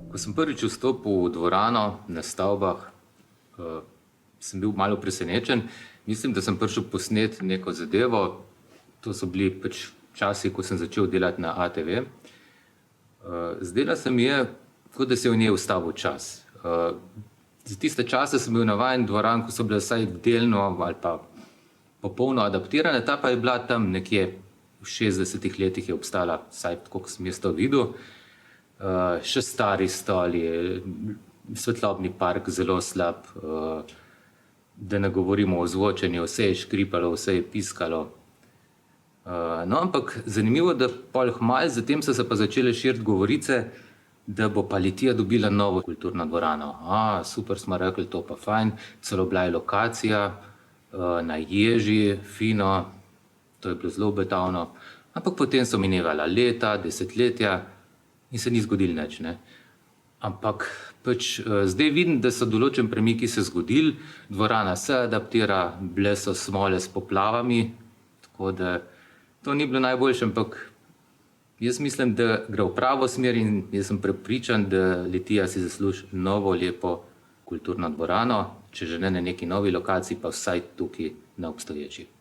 Ko sem prvič vstopil v dvorano na stavbah, sem bil malo presenečen. Mislim, da sem prišel posnet neko zadevo. To so bili pač časi, ko sem začel delati na ATV. Zdela se mi je, kot da se je v njej ustavil čas. Za tiste čase sem bil navajen dvoran, ko so bile vsaj delno ali pa popolno adaptirane, ta pa je bila tam nekje v 60-ih letih je obstala, vsaj tako, ko sem jaz to videl. Še stari stoli, svetlobni park zelo slab, da ne govorimo o zvočenju, vse je škripalo, vse je piskalo. No, ampak zanimivo, da pol hmal, zatem so se pa začele širiti govorice, da bo pa Litija dobila novo kulturno dvorano. Super, smo rekli, to pa fajn, celo bila je lokacija na Ježi, fino, to je bilo zelo obetavno. Ampak potem so minevala leta, desetletja in se ni zgodilo nič, ne. Ampak pač zdaj vidim, da so določeni premiki se zgodili, dvorana se adaptira, bile so smole s poplavami, tako da to ni bilo najboljše, ampak jaz mislim, da gre v pravo smer in jaz sem prepričan, da Litija si zasluži novo, lepo kulturno dvorano, če že ne na neki novi lokaciji, pa vsaj tukaj na obstoječi.